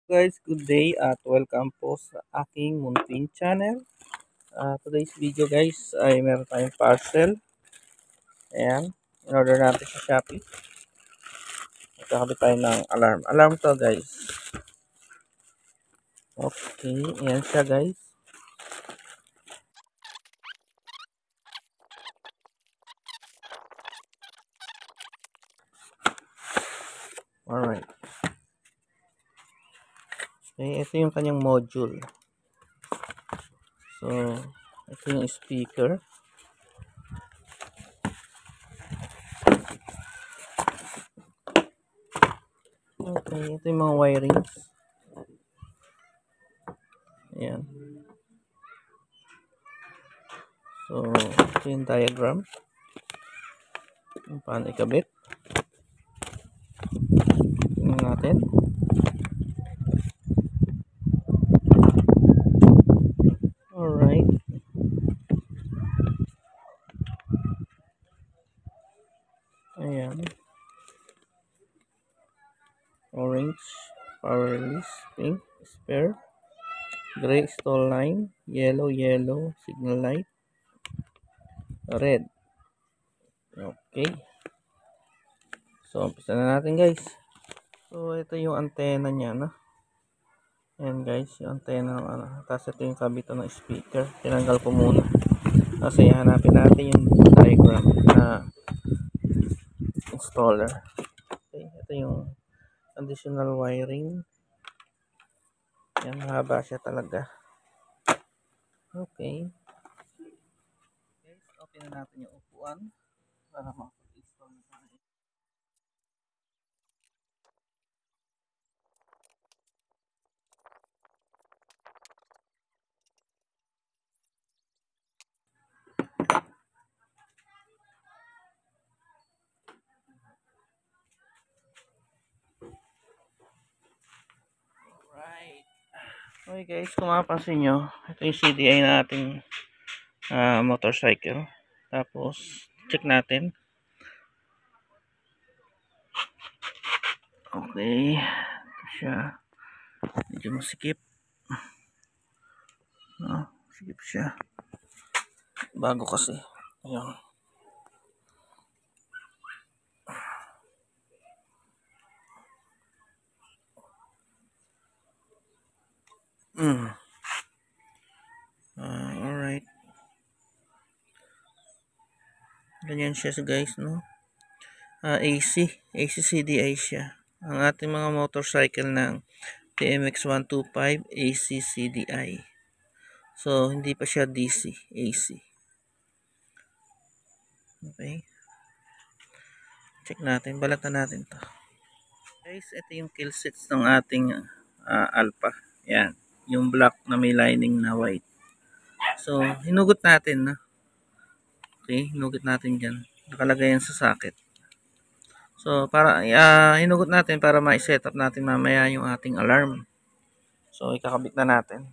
Guys, good day at welcome po sa aking munting channel. Today's video guys ay meron tayong parcel. Ayan, in-order natin sa Shopee. Magkakabit tayo ng alarm. Alarm to guys. Okay, ayan siya guys. Alright. Okay, ito yung kanyang module. So, ito yung speaker. Okay, ito yung mga wirings. Ayan. So, ito yung diagram. Kung paano ikabit. Tingnan natin. Alright. Ayan. Orange, power release, pink, spare, gray, stall line, yellow, signal light, red. Okay. So, umpisa na natin guys. So, ito yung antenna niya, no? Ayan guys, yung antenna ng ano. Tapos ito yung kabito ng speaker. Tinanggal ko muna. Kasi hanapin natin yung diagram na installer. Okay, ito yung additional wiring. Yan, mahaba siya talaga. Okay. Guys, open na natin yung upuan para makapag-install na tayo. Right. Okay guys, kung mapapansin nyo, ito yung CDI na ating motorcycle. Tapos, check natin. Okay. Ito siya. Medyo masikip. No, sikip siya. Bago kasi. Ayun. Alright. Ganyan siya guys, no? AC CDI siya. Ang ating mga motorcycle ng TMX 125 AC CDI. So, hindi pa siya DC, AC. Okay. Check natin, balatan natin to. Guys, ito yung kill sets ng ating Alpha. Yan, yung black na may lining na white. So, hinugot natin na. Okay, hinugot natin dyan. Nakalagay yan sa socket. So, para hinugot natin para ma-set up natin mamaya yung ating alarm. So, ikakabit na natin.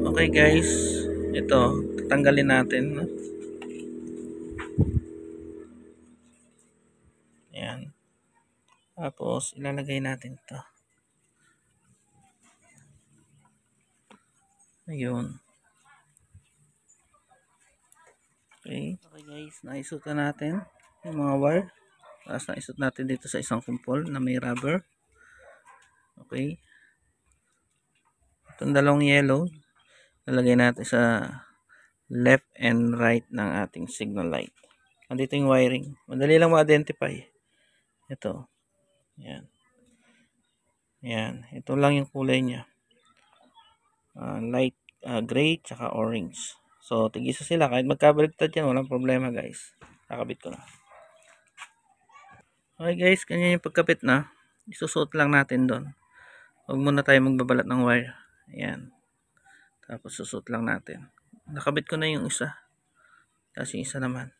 Okay guys, ito, tatanggalin natin. No? Ayan. Tapos, ilalagay natin ito. Ayun. Okay. Okay guys, naisot na natin yung mga wire. Tapos naisot natin dito sa isang kumpol na may rubber. Okay. Itong dalawang yellow, lalagay natin sa left and right ng ating signal light. Andito yung wiring. Madali lang ma-identify. Ito. Ayan. Ayan. Ito lang yung kulay niya. Light gray tsaka orange. So, tigisa sila. Kahit magkabaliktad yan, walang problema guys. Kakabit ko na. Okay guys, ganyan yung pagkabit na. Isusuot lang natin doon. Huwag muna tayo magbabalat ng wire. Ayan. Tapos susuot lang natin. Nakabit ko na yung isa. Kasi isa naman.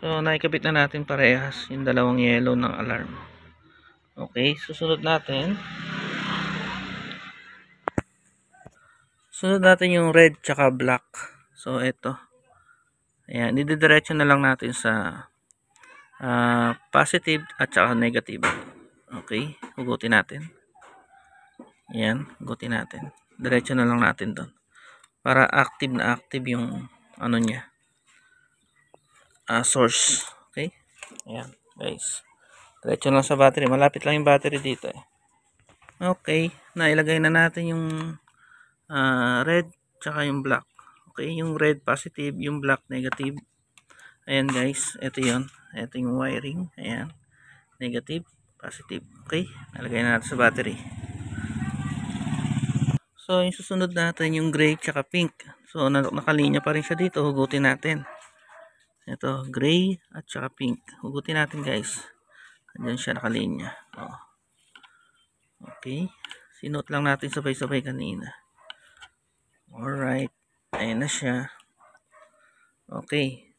So, naikabit na natin parehas yung dalawang yellow ng alarm. Okay, susunod natin. Sunod natin yung red tsaka black. So, ito. Ayan, didiretso na lang natin sa positive at saka negative. Okay, hugutin natin. Ayan, gutin natin. Diretso na lang natin doon. Para active na active yung ano niya, source. Okay? Ayan, guys. Diretso lang sa battery. Malapit lang yung battery dito eh. Okay, nailagay na natin yung red tsaka yung black. Okay, yung red positive, yung black negative. Ayan guys, ito yun. Ito yung wiring. Ayan, negative, positive. Okay, nalagay na natin sa battery. So, yung susunod natin yung gray tsaka pink. So, nakalinya pa rin siya dito. Hugutin natin. Ito, gray at tsaka pink. Hugutin natin guys. Andiyan siya nakalinya. Oh. Okay. Sinot lang natin sabay-sabay kanina. Alright. Ayan na siya. Okay.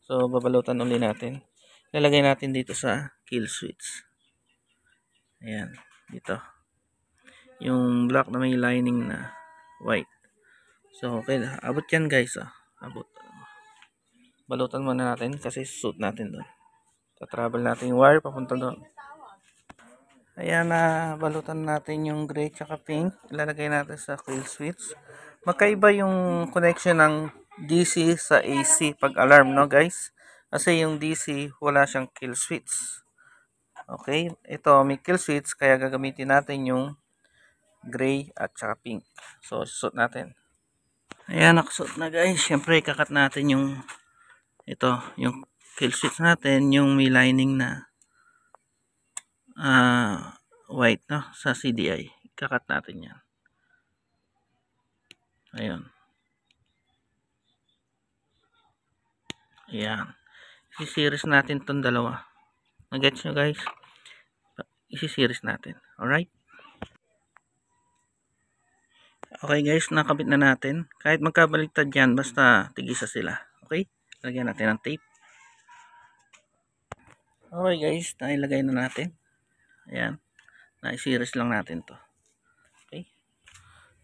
So, babalutan ulit natin. Lalagay natin dito sa kill switch. Ayan. Dito. Yung black na may lining na white. So, okay na. Abot yan guys. Abot. Balutan muna natin kasi suit natin doon. Tatravel natin yung wire papunta doon. Ayan na. Balutan natin yung gray tsaka pink. Ilalagay natin sa kill switch. Magkaiba yung connection ng DC sa AC pag alarm, no guys? Kasi yung DC wala siyang kill switch. Okay? Ito may kill switch kaya gagamitin natin yung gray at saka pink. So, suot natin. Ayan, nakasuot na guys. Siyempre, kakat natin yung ito, yung kill switch natin, yung may lining na white, no? Sa CDI. Kakat natin yan. Ayun. Ayan. Isi-series natin itong dalawa. Nag-gets nyo guys? Isi-series natin. Alright? Okay guys, nakabit na natin. Kahit magkabaliktad yan, basta tigisa sila. Okay? Lagyan natin ng tape. Okay guys, nailagay na natin. Ayan. Na-series lang natin to. Okay?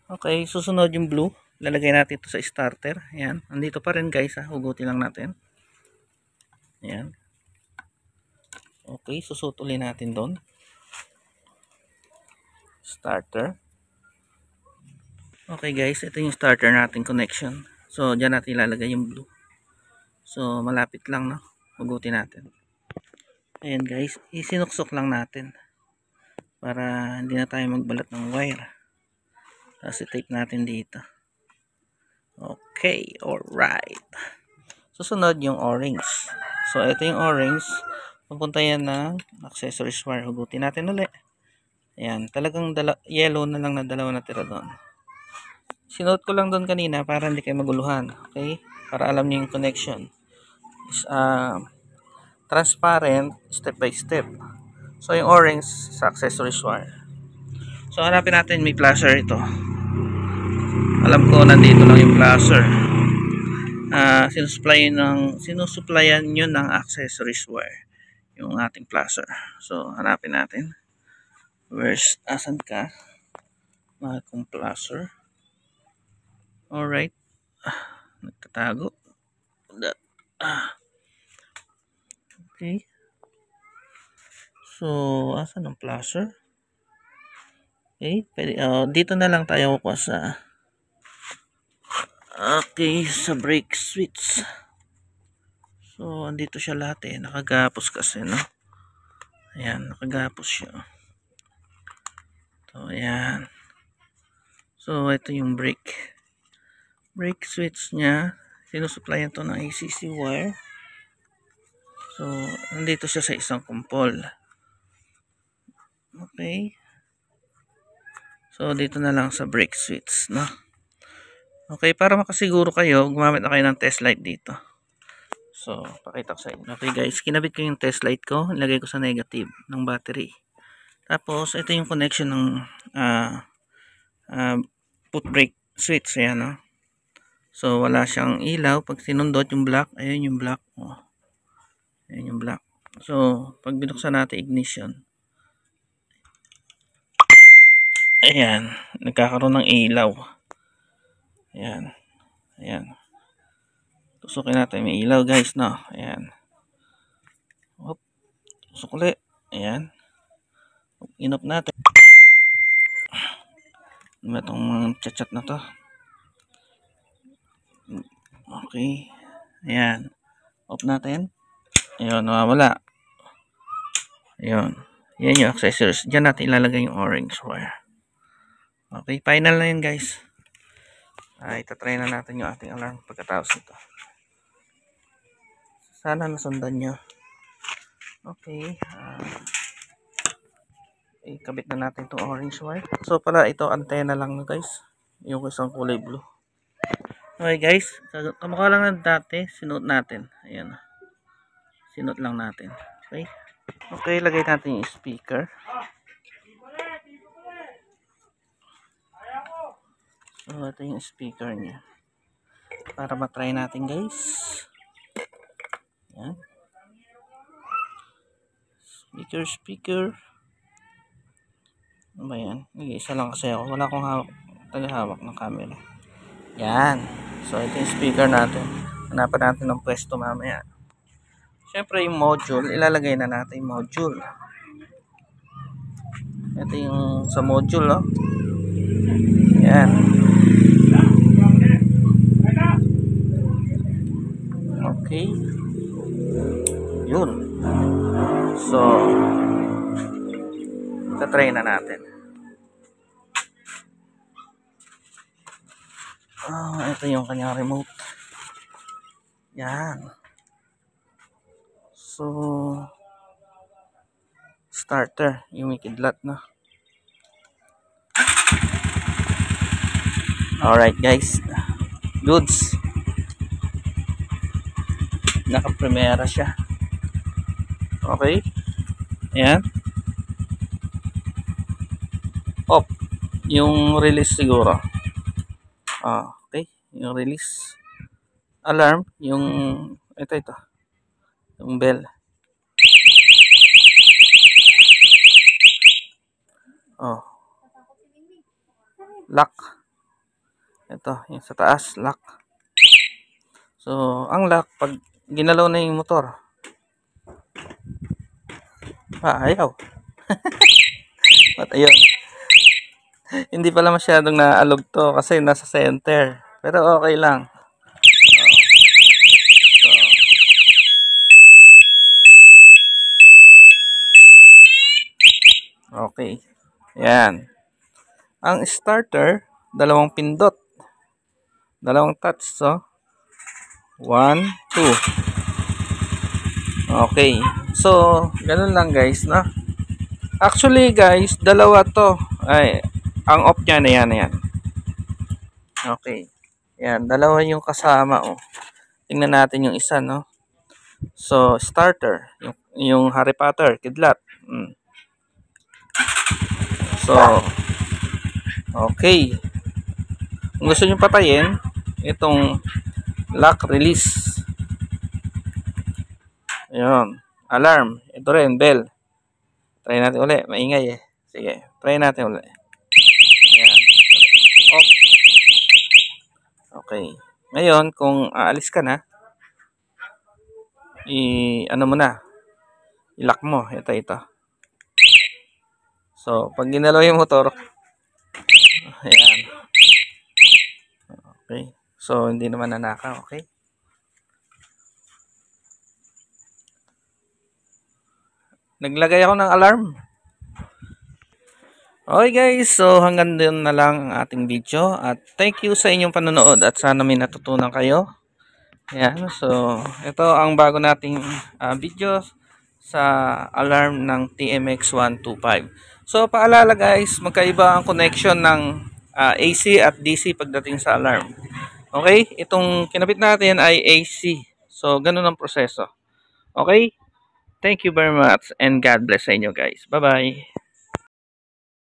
Okay, susunod yung blue. Lalagay natin ito sa starter. Ayan. Nandito pa rin guys. Hugutin lang natin. Ayan. Okay, susutulin natin doon. Starter. Okay guys, ito yung starter natin connection. So, dyan natin ilalagay yung blue. So, malapit lang, no? Hugutin natin. Ayan guys, isinuksok lang natin. Para hindi na tayo magbalat ng wire. Tapos i-tape natin dito. Okay, alright. Susunod yung orange. So, ito yung orange. Pupunta yan ng accessories wire. Hugutin natin ulit. Ayan, talagang yellow na lang na dalawa na tira doon. Sinuot ko lang doon kanina para hindi kayo maguluhan. Okay? Para alam niyo yung connection. Is, transparent, step by step. So, yung orange sa accessories wire. So, hanapin natin may flasher ito. Alam ko, nandito lang yung flasher. Sinusupplyan nyo ng accessories wire. Yung ating flasher. So, hanapin natin. Asan ka? Mahal kong flasher. Alright. Nagtatago. Okay. So, asan ang flasher? Okay. Pwede, dito na lang tayo kukuha sa sa brake switch. So, andito siya lahat eh. Nakagapos kasi, no? Ayan, nakagapos siya. So, ayan. So, ito yung brake switch niya. Sinusupplyan to ng ACC wire. So, nandito siya sa isang kumpol. Okay. So, dito na lang sa brake switch, no? Okay, para makasiguro kayo, gumamit na kayo ng test light dito. So, pakita ko sa inyo. Okay guys, kinabit ko yung test light ko. Nilagay ko sa negative ng battery. Tapos, ito yung connection ng put brake switch. Ayan, no? So, wala siyang ilaw. Pag sinundot yung black, ayun yung black. Oh. Ayun yung black. So, pag binuksan natin ignition, ayan, nagkakaroon ng ilaw. Ayan. Ayan. Tusukin natin. May ilaw guys, no? Ayan. Hop. Tusok ulit. Ayan. Inop natin. Ano itong mga chat-chat na to? Okay. Ayan. Off natin. Ayun, nawawala. Ayun. Yan yung accessories. Diyan natin ilalagay yung orange wire. Okay, final na yun guys. Itatry na natin yung ating alarm pagkatapos nito. Sana nasundan nyo. Okay. Ikabit na natin itong orange wire. So pala ito antena lang guys. Yung isang kulay blue. Okay guys. Kamukha lang na dati. Sinuot natin. Ayan. Sinuot lang natin. Okay. Okay, lagay natin yung speaker. So ito yung speaker niya. Para matry natin guys. Ayan. Speaker. Ano ba yan? Isa lang kasi ako. Wala akong tagahawak ng camera. Yan. So ito yung speaker natin. Hanapan natin ng pwesto mamaya. Siyempre yung module. Ilalagay na natin yung module. Ito yung sa module. Oh. Yan. Okay. Yun. So try na natin. Ito yung kanyang remote. Yan. So starter, yung may kidlat na. Alright guys. Goods. Naka-primera siya. Okay. Ayan. Off. Yung release siguro. Okay. Yung release. Alarm. Yung ito. Yung bell. Lock. Ito. Yung sa taas. Lock. So, ang lock, pag ginalaw na yung motor. Ayaw. At ayun. Hindi pala masyadong naalog to kasi nasa center. Pero okay lang. Okay. Yan. Ang starter, dalawang pindot. Dalawang touch. So, 1, 2. Okay. So, ganun lang guys, no? Actually guys, dalawa to. Ang off niya na yan. Okay. Yan, dalawa yung kasama, oh. Tingnan natin yung isa, no? So, starter. Yung Harry Potter, kidlat. So, okay. Kung gusto nyo patayin, itong lock release. Ayun. Alarm. Ito rin, bell. Try natin uli. Maingay eh. Sige, try natin uli. Ayan. Off. Okay. Ngayon, kung aalis ka na, ano mo na, i-lock mo. Ito. So, pag ginalaw yung motor, ayan. Okay. So, hindi naman nanakaw. Okay. Naglagay ako ng alarm. Okay guys, so hanggang doon na lang ang ating video. At thank you sa inyong panonood at sana may natutunan kayo. Ayan, so ito ang bago nating video sa alarm ng TMX125. So paalala guys, magkaiba ang connection ng AC at DC pagdating sa alarm. Okay, itong kinabit natin ay AC. So ganun ang proseso. Okay, thank you very much and God bless sa inyo guys. Bye bye.